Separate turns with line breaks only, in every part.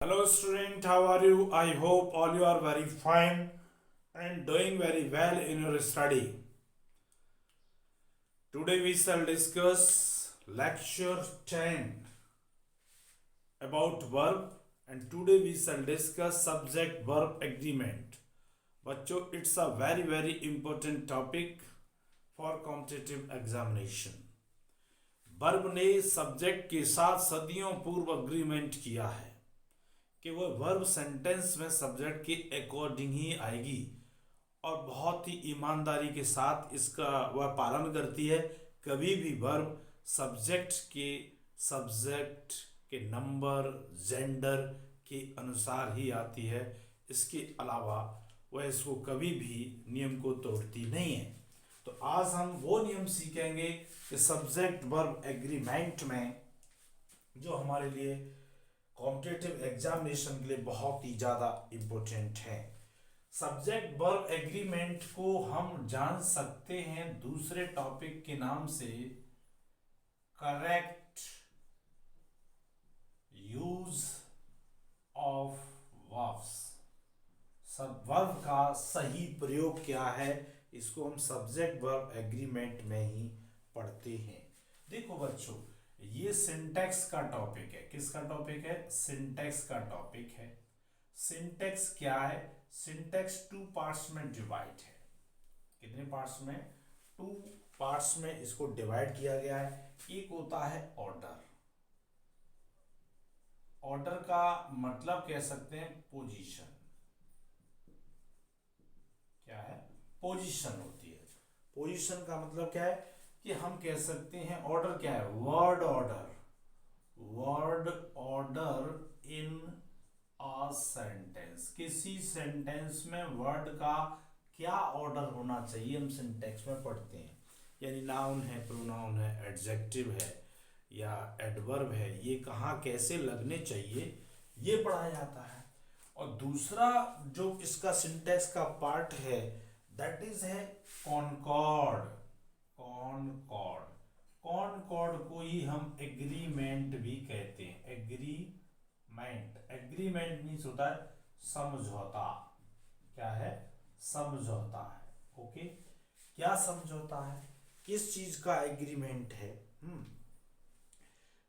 Hello student, how are you? I hope all you are very fine and doing very well in your study. Today we shall discuss lecture 10 about verb and today we shall discuss subject verb agreement. बच्चों, it's a very important topic for competitive examination. Verb ने subject के साथ सदियों पूर्व agreement किया है कि वह वर्ब सेंटेंस में सब्जेक्ट के अकॉर्डिंग ही आएगी और बहुत ही ईमानदारी के साथ इसका वह पालन करती है। कभी भी वर्ब सब्जेक्ट के नंबर जेंडर के अनुसार ही आती है। इसके अलावा वह इसको कभी भी नियम को तोड़ती नहीं है। तो आज हम वो नियम सीखेंगे कि सब्जेक्ट वर्ब एग्रीमेंट में जो हमारे लिए कॉम्पिटिटिव एग्जामिनेशन के लिए बहुत ही ज़्यादा इम्पोर्टेंट है। सब्जेक्ट वर्ब एग्रीमेंट को हम जान सकते हैं दूसरे टॉपिक के नाम से करेक्ट यूज ऑफ वर्ब्स। सब वर्ब का सही प्रयोग क्या है, इसको हम सब्जेक्ट वर्ब एग्रीमेंट में ही पढ़ते हैं। देखो बच्चों, ये सिंटैक्स का टॉपिक है। किसका टॉपिक है? सिंटैक्स का टॉपिक है। सिंटैक्स क्या है? सिंटैक्स 2 पार्ट्स में डिवाइड है। कितने पार्ट्स में? 2 पार्ट्स में इसको डिवाइड किया गया है। एक होता है ऑर्डर। ऑर्डर का मतलब कह सकते हैं पोजीशन। क्या है? पोजीशन होती है। पोजीशन का मतलब क्या है कि हम कह सकते हैं ऑर्डर क्या है? Word order. Word order in a sentence. किसी सेंटेंस में वर्ड का क्या ऑर्डर होना चाहिए, हम सिंटैक्स में पढ़ते हैं। यानी नाउन है, प्रोनाउन है, एडजेक्टिव है या एडवर्ब है, ये कहाँ कैसे लगने चाहिए, ये पढ़ाया जाता है। और दूसरा जो इसका सिंटैक्स का पार्ट है दैट इज है कॉनकॉर्ड। कॉनकॉर्ड कॉनकॉर्ड को ही हम एग्रीमेंट भी कहते हैं। एग्रीमेंट। एग्रीमेंट मीन्स होता है समझौता। क्या है? समझौता है। ओके, क्या समझौता है? किस चीज का एग्रीमेंट है?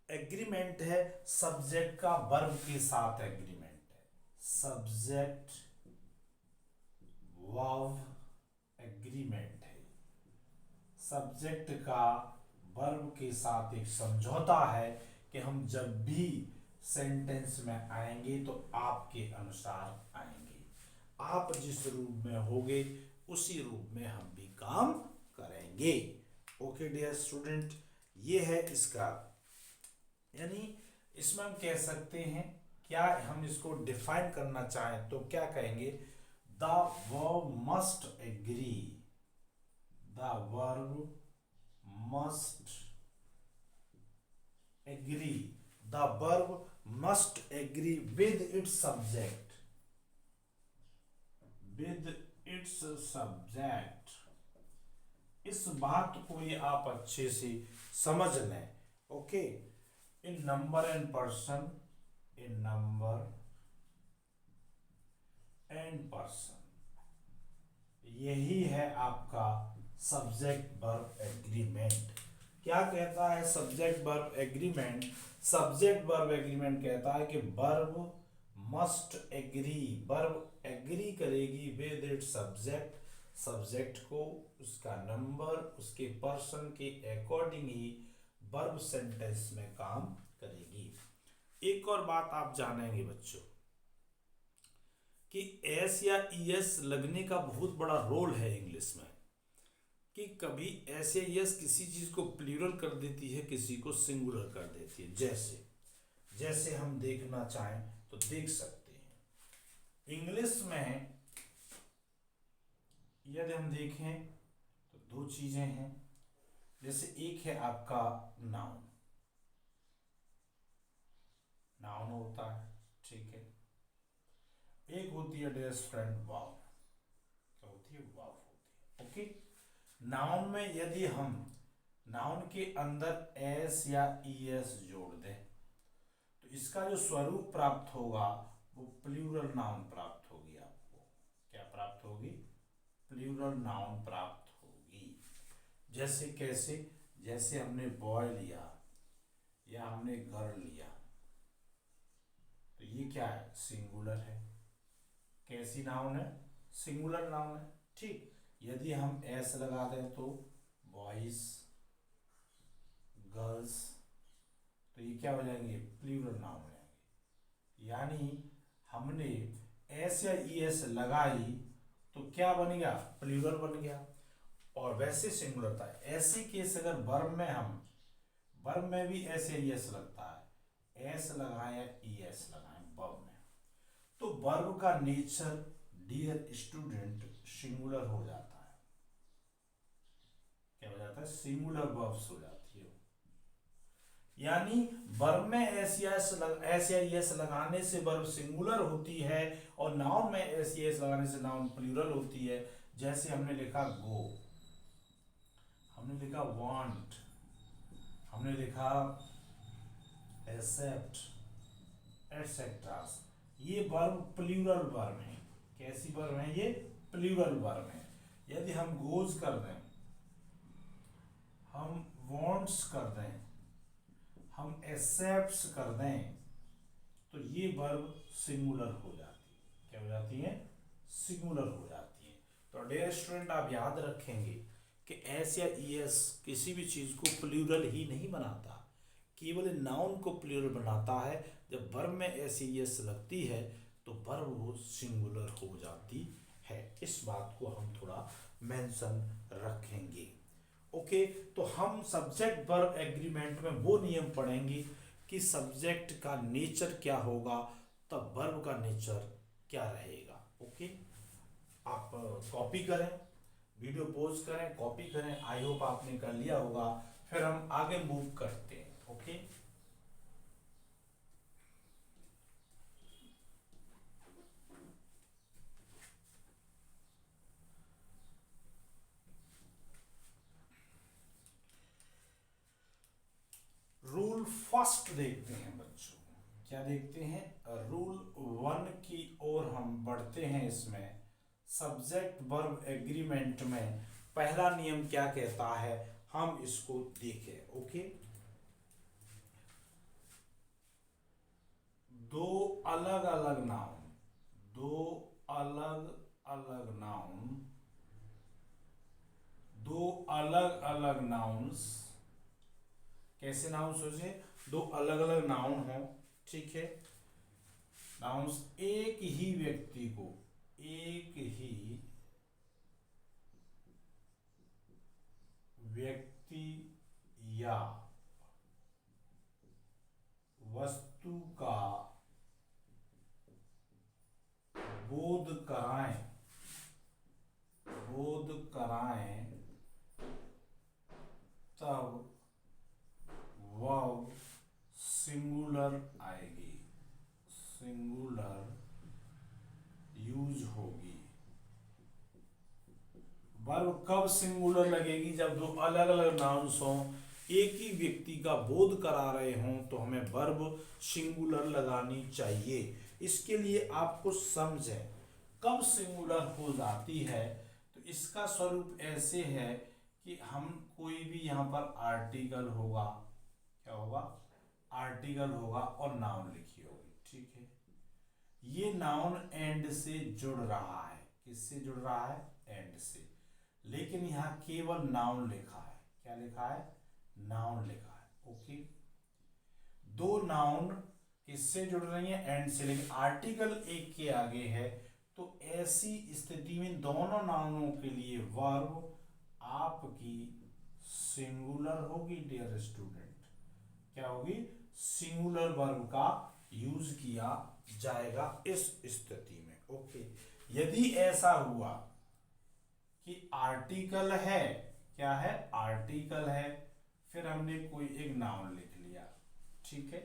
एग्रीमेंट है सब्जेक्ट का वर्ब के साथ एग्रीमेंट है। सब्जेक्ट वर्ब एग्रीमेंट है। सब्जेक्ट का वर्ब के साथ एक समझौता है कि हम जब भी सेंटेंस में आएंगे तो आपके अनुसार आएंगे। आप जिस रूप में होगे उसी रूप में हम भी काम करेंगे। ओके डियर स्टूडेंट, ये है इसका, यानी इसमें हम कह सकते हैं, क्या हम इसको डिफाइन करना चाहें तो क्या कहेंगे? The verb must agree. The verb must agree. The verb must agree with its subject. With its subject. इस बात को ये आप अच्छे से समझ लें। Okay, in number and person, in number and person, यही है आपका सब्जेक्ट वर्ब एग्रीमेंट। क्या कहता है subject verb agreement? Subject verb agreement कहता है कि verb must agree. Verb agree करेगी विद इट सब्जेक्ट। सब्जेक्ट को उसका नंबर, उसके पर्सन के अकॉर्डिंग ही वर्ब सेंटेंस में काम करेगी। एक और बात आप जानेंगे बच्चों कि एस या ईएस लगने का बहुत बड़ा रोल है इंग्लिश में, कि कभी एस या ईएस किसी चीज को प्लूरल कर देती है, किसी को सिंगुलर कर देती है। जैसे हम देखना चाहें तो देख सकते हैं। इंग्लिश में यदि हम देखें तो 2 चीजें हैं। जैसे एक है आपका नाउन। नाउन होता है, ठीक है। एक होती है डियर फ्रेंड वाव। क्या होती है? वाव होती है। ओके, नाउन में यदि हम नाउन के अंदर एस या ईएस जोड़ दें तो इसका जो स्वरूप प्राप्त होगा वो प्लूरल नाउन प्राप्त होगी। आपको क्या प्राप्त होगी? प्लूरल नाउन प्राप्त होगी। जैसे कैसे? जैसे हमने बॉय लिया या हमने गर्ल लिया, तो ये क्या है? सिंगुलर है। कैसी नाउन है? सिंगुलर नाउन है। ठीक, यदि हम एस लगा दें तो बॉयज, गर्ल्स, तो ये क्या हो जाएंगे? प्लूरल नाउन हो जाएंगे। यानी हमने एस या ई एस लगाई तो क्या बन गया? प्लूरल बन गया। और वैसे सिंगुलर था। ऐसे केस अगर वर्ब में हम, वर्ब में भी एस या ई एस लगता है, एस लगाए या ई एस लगाए वर्ब में, तो वर्ब का नेचर डियर स्टूडेंट सिंगुलर हो जाता है। क्या हो जाता है? सिंगुलर वर्ब्स हो जाती है। यानी वर्ब में एस या ई एस लगाने से वर्ब सिंगुलर होती है और नाउन में एस या एस लगाने से नाउन प्लूरल होती है। जैसे हमने लिखा गो, हमने लिखा वांट, हमने लिखा एक्सेप्ट, एटसेट्रा। ये वर्ब प्लूरल वर्ब है। कैसी वर्ब है? ये प्लूरल वर्ब है। यदि हम गोज कर दें, हम वांट्स कर दें, हम एक्सेप्ट्स कर दें, तो ये वर्ब सिंगुलर हो जाती है। क्या हो जाती है? सिंगुलर हो जाती है। तो डियर स्टूडेंट, आप याद रखेंगे कि एस या ई एस किसी भी चीज को प्लूरल ही नहीं बनाता, केवल नाउन को प्लूरल बनाता है। जब वर्ब में एस ई एस लगती है तो वर्ब वो सिंगुलर हो जाती है। इस बात को हम थोड़ा मेंशन रखेंगे। ओके, तो हम सब्जेक्ट वर्ब एग्रीमेंट में वो नियम पढ़ेंगे कि सब्जेक्ट का नेचर क्या होगा, तब वर्ब का नेचर क्या रहेगा। ओके, आप कॉपी करें, वीडियो पॉज करें, कॉपी करें। आई होप आपने कर लिया होगा। फिर हम आगे मूव करते हैं। ओके, रूल फर्स्ट देखते हैं बच्चों। क्या देखते हैं? रूल 1 की ओर हम बढ़ते हैं। इसमें सब्जेक्ट वर्ब एग्रीमेंट में पहला नियम क्या कहता है, हम इसको देखें। ओके, दो अलग अलग नाउन, दो अलग अलग नाउन, दो अलग अलग नाउन्स। कैसे नाउन? सोचिए, दो अलग अलग नाउन हो, ठीक है। नाउन्स एक ही व्यक्ति को, एक ही व्यक्ति या वस्तु का बोध कराएं, बोध कराएं, तब वर्ब सिंगुलर आएगी, सिंगुलर यूज होगी। वर्ब कब सिंगुलर लगेगी? जब दो अलग अलग नाउन्स हों, एक ही व्यक्ति का बोध करा रहे हों, तो हमें वर्ब सिंगुलर लगानी चाहिए। इसके लिए आपको समझें कब सिंगुलर हो जाती है। तो इसका स्वरूप ऐसे है कि हम कोई भी यहाँ पर आर्टिकल होगा, क्या होगा? आर्टिकल होगा और नाउन लिखी होगी, ठीक है। ये नाउन एंड से जुड़ रहा है। किससे जुड़ रहा है? एंड से। लेकिन यहाँ केवल नाउन लिखा है। क्या लिखा है? नाउन लिखा है। ओके, दो नाउन किससे जुड़ रही है? एंड से, लेकिन आर्टिकल एक के आगे है। तो ऐसी स्थिति में दोनों नाउनों के लिए वर्ब आपकी सिंगुलर होगी डियर स्टूडेंट। क्या होगी? सिंगुलर वर्ब का यूज किया जाएगा इस स्थिति में। ओके, यदि ऐसा हुआ कि आर्टिकल है, क्या है? आर्टिकल है, फिर हमने कोई एक नाउन लिख लिया, ठीक है,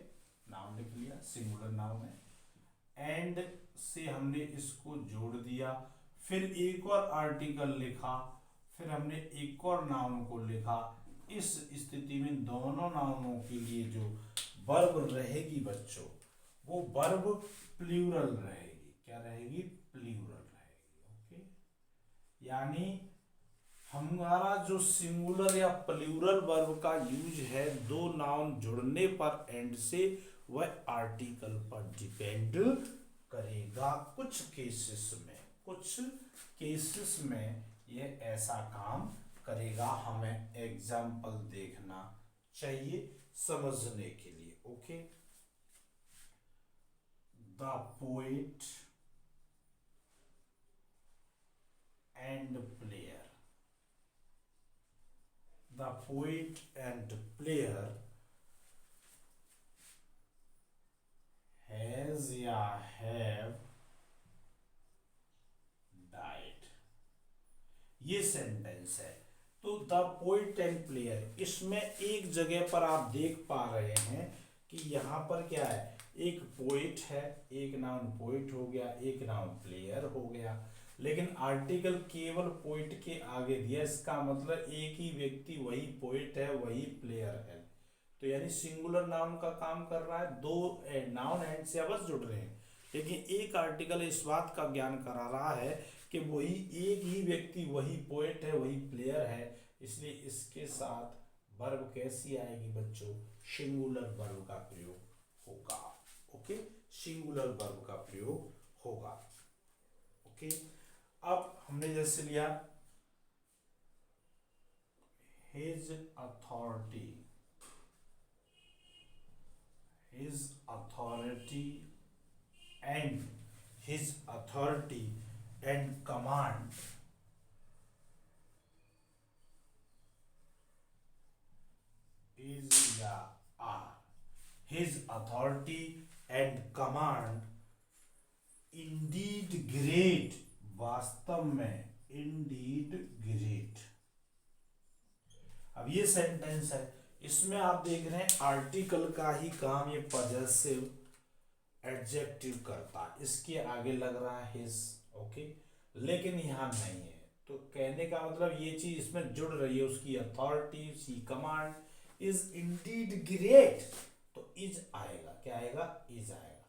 नाउन लिख लिया, सिंगुलर नाउन है, एंड से हमने इसको जोड़ दिया, फिर एक और आर्टिकल लिखा, फिर हमने एक और नाउन को लिखा। इस स्थिति में दोनों नाउनों के लिए जो वर्ब रहेगी बच्चों, वो वर्ब प्लूरल रहेगी। क्या रहेगी? प्लूरल रहेगी। ओके, यानी हमारा जो सिंगुलर या प्लूरल वर्ब का यूज है दो नाउन जुड़ने पर एंड से, वह आर्टिकल पर डिपेंड करेगा। कुछ केसेस में ये ऐसा काम करेगा। हमें एग्जाम्पल देखना चाहिए समझने के लिए। Okay, the poet and player. The poet and player has या हैव डाइड। ये सेंटेंस है। तो द पोएट एंड प्लेयर, इसमें एक जगह पर आप देख पा रहे हैं कि यहाँ पर क्या है, एक पोएट है, एक नाउन पोएट हो गया, एक नाउन प्लेयर हो गया, लेकिन आर्टिकल केवल पोएट के आगे दिया। इसका मतलब एक ही व्यक्ति वही पोएट है, वही प्लेयर है। तो यानी सिंगुलर नाउन का काम कर रहा है, दो नाउन एंड से बस जुड़ रहे हैं, लेकिन एक आर्टिकल इस बात का ज्ञान करा रहा है कि वही एक ही व्यक्ति वही पोएट है, वही प्लेयर है। इसलिए इसके साथ वर्ब कैसी आएगी बच्चों? सिंगुलर वर्ब का प्रयोग होगा। ओके, सिंगुलर वर्ब का प्रयोग होगा। ओके, अब हमने जैसे लिया his authority, his authority and command is या are। his authority and command indeed great, वास्तव में indeed great। अब ये सेंटेंस है, इसमें आप देख रहे हैं आर्टिकल का ही काम ये पॉजेसिव एडजेक्टिव करता है, इसके आगे लग रहा है हिज। ओके, लेकिन यहाँ नहीं है। तो कहने का मतलब ये चीज इसमें जुड़ रही है, उसकी अथॉरिटी, उसकी कमांड इज इंडीड ग्रेट, तो इज आएगा। क्या आएगा? इज आएगा,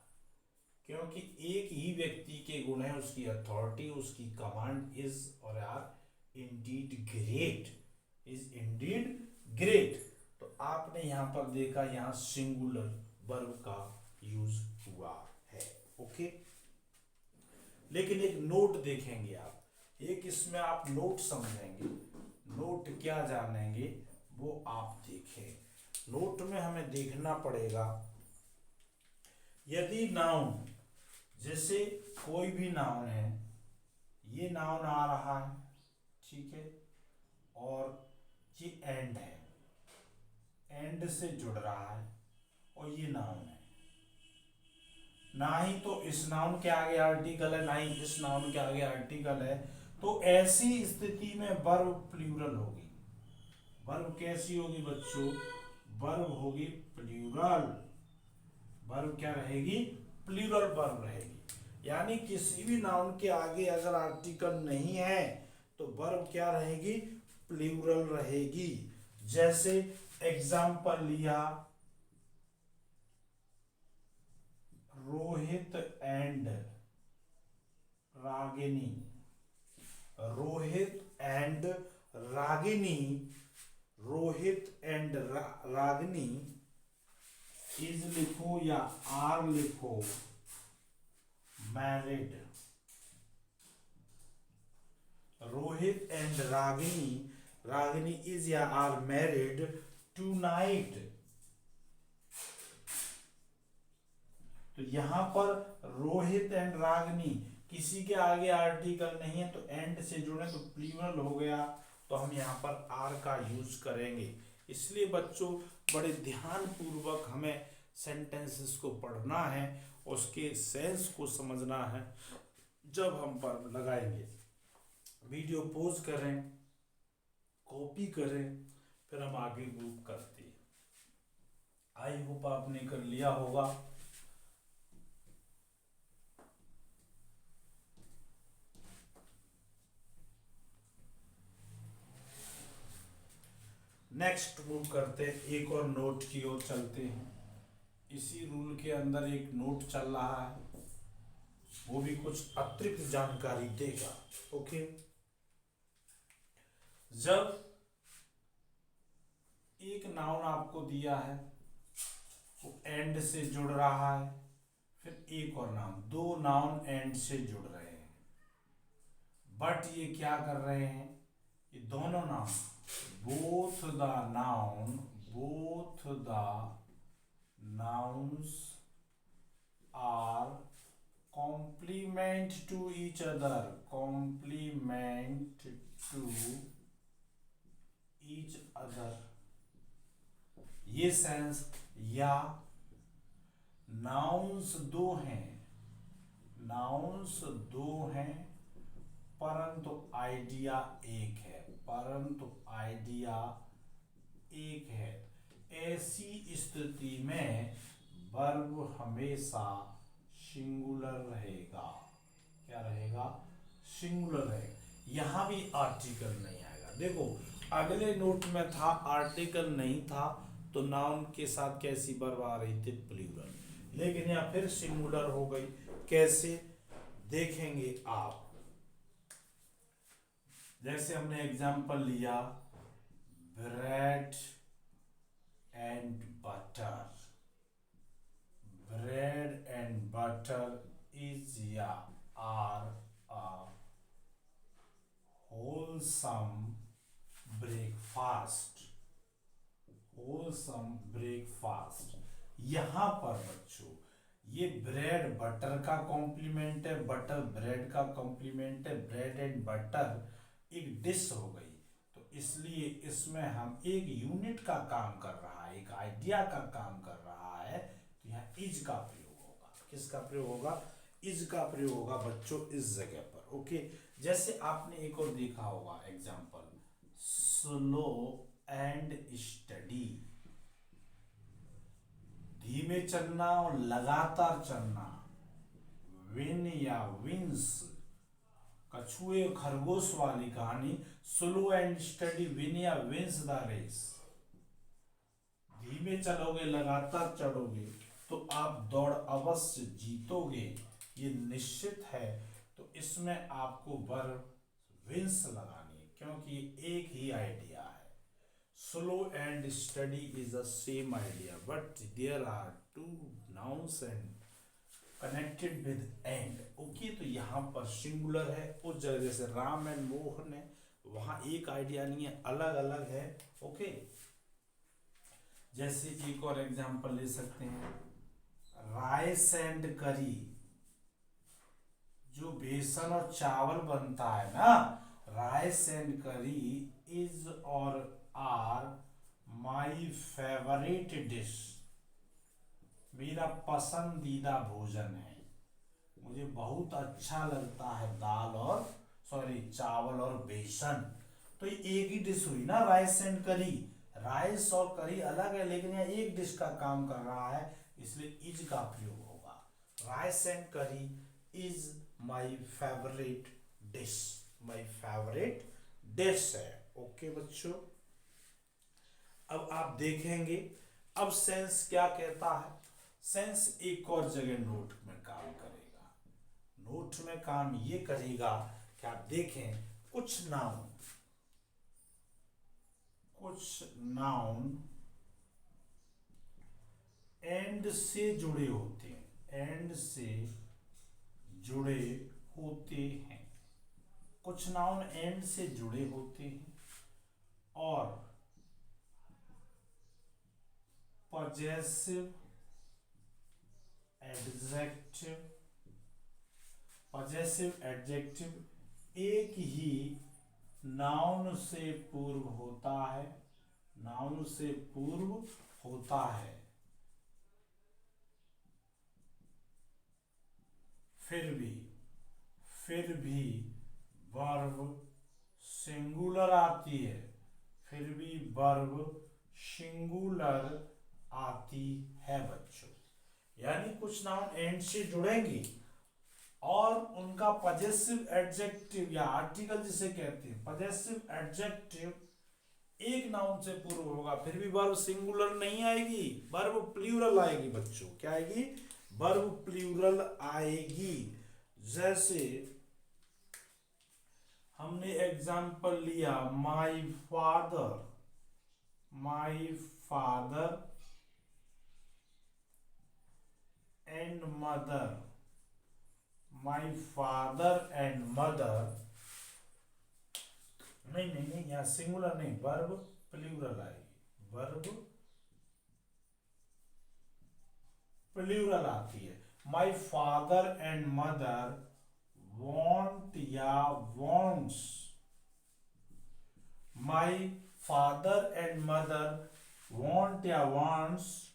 क्योंकि एक ही व्यक्ति के गुण है, उसकी अथॉरिटी, उसकी कमांड इज और are indeed great, is indeed great. तो आपने यहां पर देखा, यहां सिंगुलर वर्ब का यूज हुआ है। ओके, लेकिन एक नोट देखेंगे आप, एक इसमें आप नोट समझेंगे, नोट क्या जानेंगे वो आप देखें। नोट में हमें देखना पड़ेगा, यदि नाउन, जैसे कोई भी नाउन है, ये नाउन आ रहा है, ठीक है, और ये एंड है, एंड से जुड़ रहा है, और ये नाउन है, ना ही तो इस नाउन के आगे आर्टिकल है, ना ही इस नाउन के आगे आर्टिकल है, तो ऐसी स्थिति में वर्ब प्लूरल होगी। वर्ब कैसी होगी बच्चों? वर्ब होगी प्लूरल। वर्ब क्या रहेगी? प्लूरल वर्ब रहेगी। यानी किसी भी नाउन के आगे अगर आर्टिकल नहीं है तो वर्ब क्या रहेगी? प्लूरल रहेगी। जैसे एग्जाम्पल लिया, Rohit and Ragini. Rohit and Ragini, Rohit and Ragini is लिखो या आर लिखो married. Rohit and Ragini, Ragini is या आर मैरिड टुनाइट। तो यहां पर रोहित एंड रागिनी, किसी के आगे आर्टिकल नहीं है तो एंड से जुड़े तो प्लूरल हो गया, तो हम यहाँ पर आर का यूज करेंगे। इसलिए बच्चों बड़े ध्यान पूर्वक हमें सेंटेंसेस को पढ़ना है, उसके सेंस को समझना है। जब हम वर्ब लगाएंगे, वीडियो पॉज करें, कॉपी करें, फिर हम आगे मूव करते हैं। आई होप आपने कर लिया होगा। नेक्स्ट मूव करते हैं, एक और नोट की ओर चलते हैं। इसी रूल के अंदर एक नोट चल रहा है, वो भी कुछ अतिरिक्त जानकारी देगा। ओके, जब एक नाउन आपको दिया है, वो एंड से जुड़ रहा है, फिर एक और नाउन, दो नाउन एंड से जुड़ रहे हैं, बट ये क्या कर रहे हैं, ये दोनों noun, both the noun, both the nouns are complement to each other, complement to each other, ये सेंस, या नाउन्स दो हैं, नाउन्स दो हैं परंतु आइडिया एक है, परंतु आइडिया एक है, ऐसी स्थिति में वर्ब हमेशा सिंगुलर रहेगा। क्या रहेगा, सिंगुलर रहेगा। यहां भी आर्टिकल नहीं आएगा। देखो अगले नोट में था आर्टिकल नहीं था तो नाउन के साथ कैसी वर्ब आ रही थी, प्लूरल, लेकिन यहाँ फिर सिंगुलर हो गई। कैसे देखेंगे आप, जैसे हमने एग्जांपल लिया bread and butter, bread and butter is या are a wholesome breakfast, wholesome breakfast. यहां पर बच्चों ये ब्रेड बटर का कॉम्प्लीमेंट है, बटर ब्रेड का कॉम्प्लीमेंट है, ब्रेड एंड बटर एक डिश हो गई, तो इसलिए इसमें हम एक यूनिट का काम कर रहा है, एक आइडिया का काम कर रहा है, तो यहाँ इज का प्रयोग होगा। किसका प्रयोग होगा, इज का प्रयोग होगा बच्चों इस जगह पर। ओके, जैसे आपने एक और देखा होगा एग्जांपल, स्लो एंड स्टडी, धीमे चलना और लगातार चलना, विन या विंस, कछुए खरगोश वाली कहानी, स्लो एंड स्टडी विन या विंस द रेस, धीमे चलोगे लगातार चढ़ोगे तो आप दौड़ अवश्य जीतोगे, ये निश्चित है। तो इसमें आपको वर्ब विंस लगानी है क्योंकि एक ही आइडिया है। Slow and steady is the same idea but there are two nouns and connected with and. Okay, तो यहाँ पर सिंगुलर है, उस जगह जैसे राम एंड मोहन है वहां एक आइडिया नहीं है, अलग अलग है। ओके, जैसे एक और एग्जांपल ले सकते हैं, राइस एंड करी, जो बेसन और चावल बनता है ना, राइस एंड करी इज और आर माई फेवरेट डिश, मेरा पसंदीदा भोजन है, मुझे बहुत अच्छा लगता है दाल और चावल और बेसन। तो ये एक ही डिश हुई ना, राइस एंड करी, राइस और करी अलग है लेकिन यह एक डिश का काम कर रहा है, इसलिए इज का प्रयोग होगा। राइस एंड करी is my favourite dish, my favourite dish है। ओके बच्चों, अब आप देखेंगे अब सेंस क्या कहता है। सेंस एक और जगह नोट में काम करेगा, नोट में काम ये करेगा कि आप देखें कुछ नाउन एंड से जुड़े होते हैं, एंड से जुड़े होते हैं, कुछ नाउन एंड से जुड़े होते हैं और पजेसिव एडजेक्टिव एक ही नाउन से पूर्व होता है, नाउन से पूर्व होता है, फिर भी वर्ब सिंगुलर आती है, फिर भी वर्ब सिंगुलर आती है बच्चों। यानी कुछ नाउन एंड से जुड़ेंगी और उनका पजेसिव एडजेक्टिव या आर्टिकल जिसे कहते हैं, पजेसिव एडजेक्टिव एक नाउन से पूर्व होगा, फिर भी वर्ब सिंगुलर नहीं आएगी, वर्ब प्लूरल आएगी बच्चों। क्या आएगी? वर्ब प्लूरल आएगी। जैसे हमने एग्जाम्पल लिया my father, my father and mother, my father and mother. नहीं नहीं नहीं, यहाँ सिंगुलर नहीं, वर्ब प्लूरल आएगी, वर्ब प्लूरल आती है। माई फादर एंड मदर want या wants, my father and mother want या wants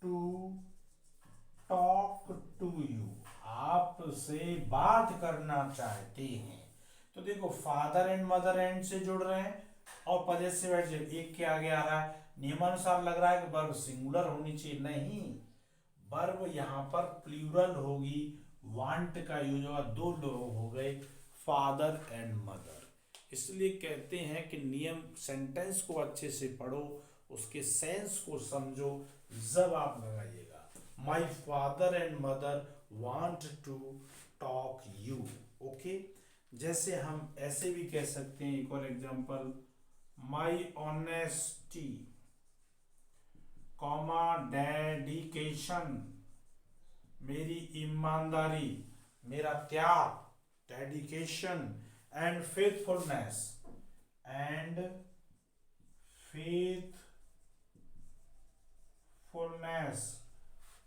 to talk to you, आपसे बात करना चाहते हैं। तो देखो फादर एंड मदर एंड से जुड़ रहे हैं और पजेसिव एडजेक्टिव एक के आगे आ रहा है, नियमानुसार लग रहा है कि वर्ब सिंगुलर होनी चाहिए, नहीं, वर्ब यहाँ पर प्लूरल होगी, वांट का यूज होगा, दो लोग हो गए फादर एंड मदर। इसलिए कहते हैं कि नियम, सेंटेंस को अच्छे से पढ़ो, उसके सेंस को समझो, जब आप लगाइएगा my father and mother want to talk you. Okay, जैसे हम ऐसे भी कह सकते हैं, एक और example, my honesty comma dedication, मेरी ईमानदारी, मेरा त्याग, dedication and faithfulness, and faithfulness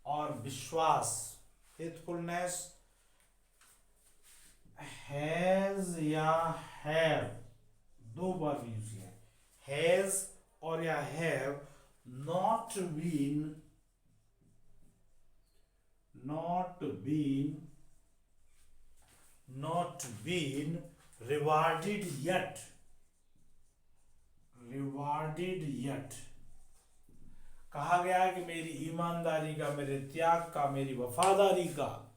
और विश्वास, फेथफुलनेस हैज या हैव, दो बार यूज किया, हैज और या have not been rewarded yet, कहा गया है कि मेरी ईमानदारी का, मेरे त्याग का, मेरी वफादारी का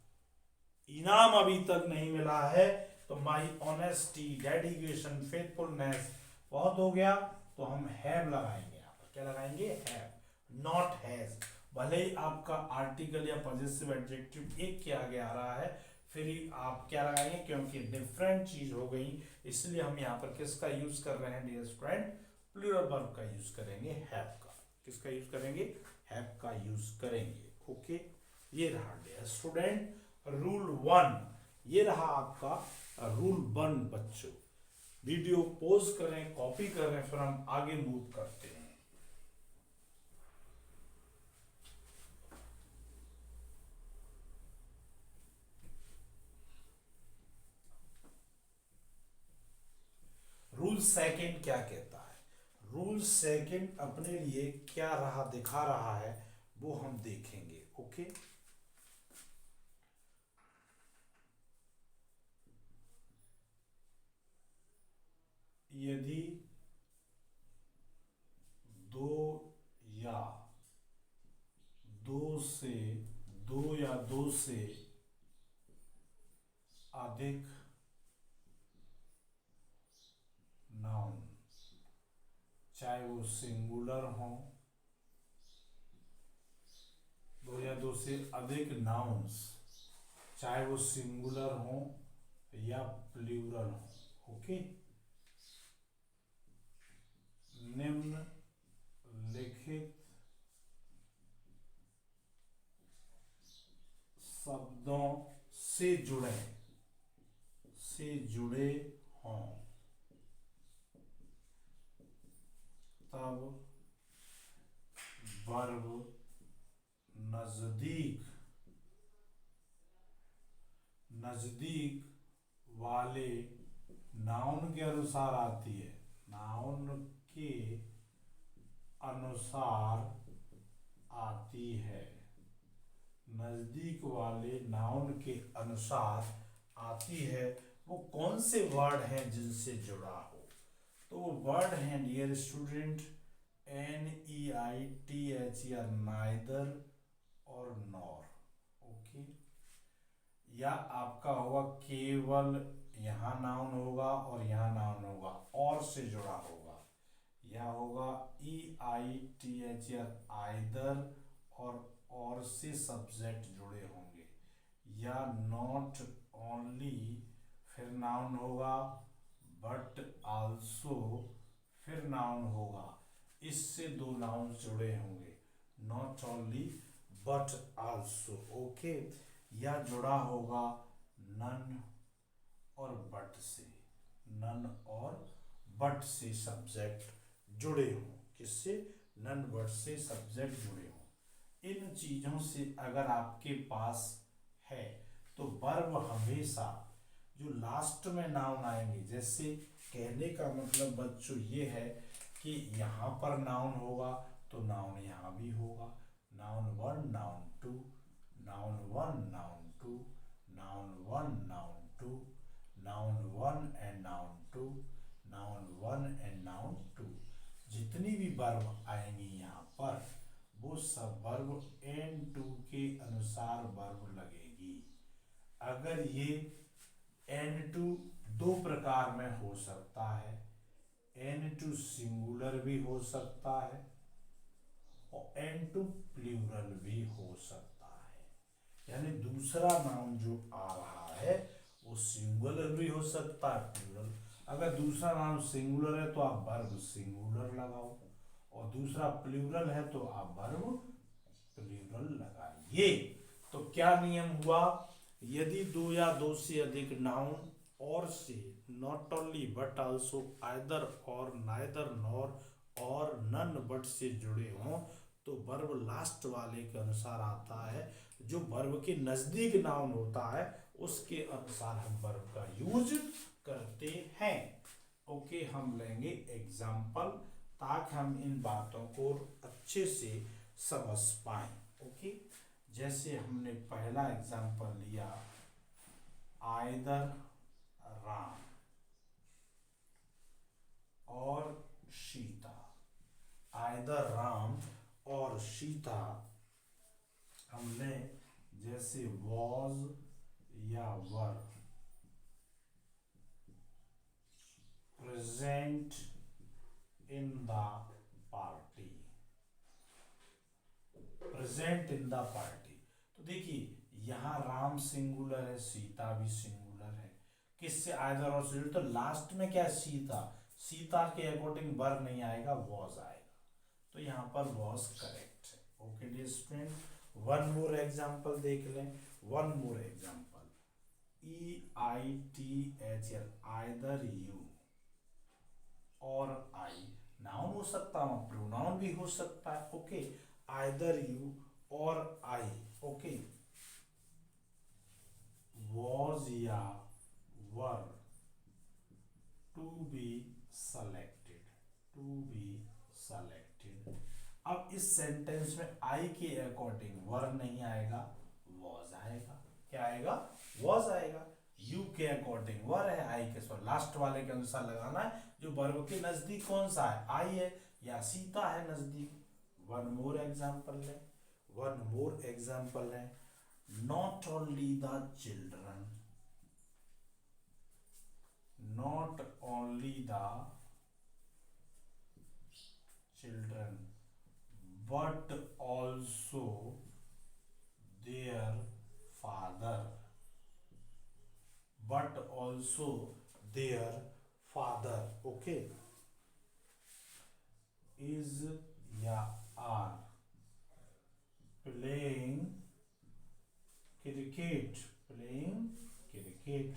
इनाम अभी तक नहीं मिला है। तो माई ऑनेस्टी, डेडिकेशन, फेथफुलनेस बहुत हो गया, तो हम हैव लगाएंगे, यहाँ पर क्या लगाएंगे? Have, not has. भले ही आपका आर्टिकल या पॉजिटिव एडजेक्टिव एक के आगे आ रहा है, फिर ही आप क्या लगाएंगे, क्योंकि डिफरेंट चीज हो गई, इसलिए हम यहाँ पर किसका यूज कर रहे हैं डियर स्टूडेंट? प्लूरल वर्ब का यूज करेंगे, हैव का। किसका यूज करेंगे? हैव का यूज करेंगे। ओके, ये रहा डियर स्टूडेंट रूल 1, ये रहा आपका रूल 1 बच्चों। वीडियो पॉज करें, कॉपी करें, फिर हम आगे मूव करते हैं। रूल सेकंड क्या कहता है? रूल सेकंड अपने लिए क्या रहा, दिखा रहा है, वो हम देखेंगे। ओके, यदि दो या दो से अधिक नाउन, चाहे वो सिंगुलर हो, दो या दो से अधिक नाउन्स, चाहे वो सिंगुलर हो या प्लूरल हो। ओके, निम्नलिखित शब्दों से जुड़े हों, तब वर्ब नजदीक वाले नाउन के अनुसार आती है, नाउन के अनुसार आती है, नजदीक वाले नाउन के अनुसार आती है। वो कौन से वर्ड हैं जिनसे जुड़ा हो? तो वो वर्ड हैं डियर स्टूडेंट NEITHER, नाइदर और नॉर। ओके, या आपका होगा केवल यहाँ नाउन होगा और यहाँ नाउन होगा, और से जुड़ा होगा, या होगा EITHR आइदर, और से सब्जेक्ट जुड़े होंगे, या नॉट ओनली, फिर नाउन होगा, बट आल्सो, फिर नाउन होगा, इससे दो नाउन जुड़े होंगे, not only but also, okay, या जुड़ा होगा नन और बट से, नन और बट से सब्जेक्ट जुड़े हों, किससे, नन बट से सब्जेक्ट जुड़े हों। इन चीजों से अगर आपके पास है तो वर्ब हमेशा जो लास्ट में नाउन आएंगे, जैसे कहने का मतलब बच्चों ये है कि यहाँ पर नाउन होगा तो नाउन यहाँ भी होगा, noun one noun two, noun one noun two, noun one noun two, noun one and noun two, noun one and noun two, जितनी भी वर्ब आएंगी यहाँ पर वो सब वर्ब N2 के अनुसार वर्ब लगेगी। अगर ये N2 दो प्रकार में हो सकता है, N2 सिंगुलर भी हो सकता है और N2 प्लूरल भी हो सकता है, यानी दूसरा नाउन जो आ रहा है वो सिंगुलर भी हो सकता है, प्लूरल। अगर दूसरा नाउन सिंगुलर है तो आप वर्ब सिंगुलर लगाओ, और दूसरा प्लूरल है तो आप वर्ब प्लूरल लगाइए। तो क्या नियम हुआ, यदि दो या दो से अधिक नाउन और से, not only but also, either और, नाइदर नॉर, और नन बट से जुड़े हों तो वर्ब लास्ट वाले के अनुसार आता है, जो वर्ब के नजदीक नाउन होता है उसके अनुसार हम वर्ब का यूज करते हैं। ओके, हम लेंगे एग्जाम्पल ताकि हम इन बातों को अच्छे से समझ पाए। ओके, जैसे हमने पहला एग्जाम्पल लिया, आइदर राम और सीता, आइदर राम और सीता, हमने जैसे वॉज या were present in the party, present in the party. तो देखिए यहाँ राम सिंगुलर है, सीता भी सिंगुलर है, किससे, आइदर और से, तो लास्ट में क्या है, सीता, सीता के अकॉर्डिंग वर नहीं आएगा, वॉज आएगा, तो यहाँ पर वॉज करेक्ट है। Okay dear student, one more example देख लें, one more example, EITHL either you और आई, नाउन हो सकता है, प्रोनाउन भी हो सकता है। ओके, आइदर यू और आई, ओके, वॉज या were to be selected, to be selected. अब इस सेंटेंस में आई के अकॉर्डिंग वर नहीं आएगा, वॉज आएगा, क्या आएगा, वॉज आएगा। यू के अकॉर्डिंग वर है, आई के लास्ट वाले के अनुसार लगाना है, जो वर्ब के नजदीक कौन सा है, आई है या सीता है नजदीक। वन मोर एग्जांपल है, वन मोर एग्जांपल है, not only the children, not only the children but also their father, but also their father, okay, is या are playing cricket, playing cricket।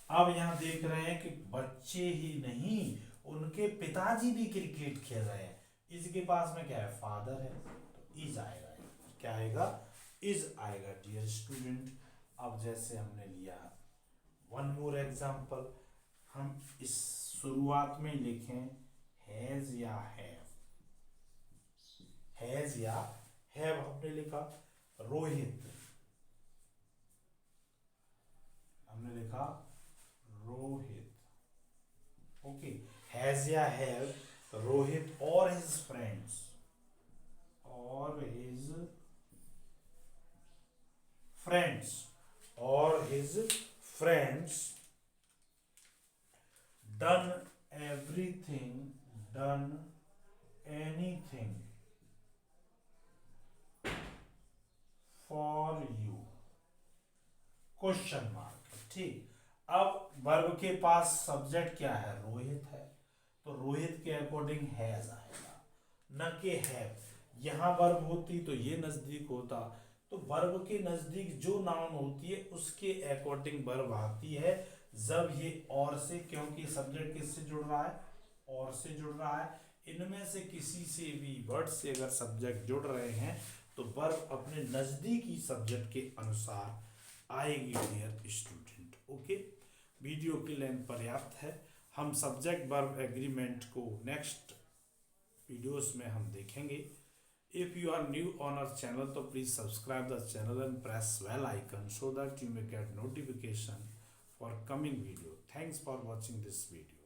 अब यहाँ देख रहे हैं कि बच्चे ही नहीं उनके पिताजी भी क्रिकेट खेल रहे हैं, इसके पास में क्या है, फादर है, तो इज आएगा, क्या आएगा, इज आएगा डियर स्टूडेंट। अब जैसे हमने लिया वन मोर एग्जांपल, हम इस शुरुआत में लिखें हैज या हैव, हैज या हैव हमने लिखा, रोहित हमने लिखा रोहित, ओके, हैज या हैव, रोहित और हिज फ्रेंड्स, और हिज फ्रेंड्स, और his friends done everything, done anything for you, question mark. ठीक, अब वर्ब के पास सब्जेक्ट क्या है, रोहित है, तो रोहित के अकॉर्डिंग हैज आएगा, न के हैव। यहां वर्ब होती तो ये नजदीक होता, तो वर्ब के नजदीक जो नाउन होती है उसके अकॉर्डिंग वर्ब आती है जब ये और से, क्योंकि सब्जेक्ट किससे जुड़ रहा है, और से जुड़ रहा है। इनमें से किसी से भी वर्ड से अगर सब्जेक्ट जुड़ रहे हैं तो वर्ब अपने नजदीकी सब्जेक्ट के अनुसार आएगी डियर स्टूडेंट। ओके, वीडियो की लेंथ पर्याप्त है, हम सब्जेक्ट वर्ब एग्रीमेंट को नेक्स्ट वीडियोस में हम देखेंगे। If you are new on our channel, तो please subscribe the channel and press bell icon so that you may get notification for coming video. Thanks for watching this video.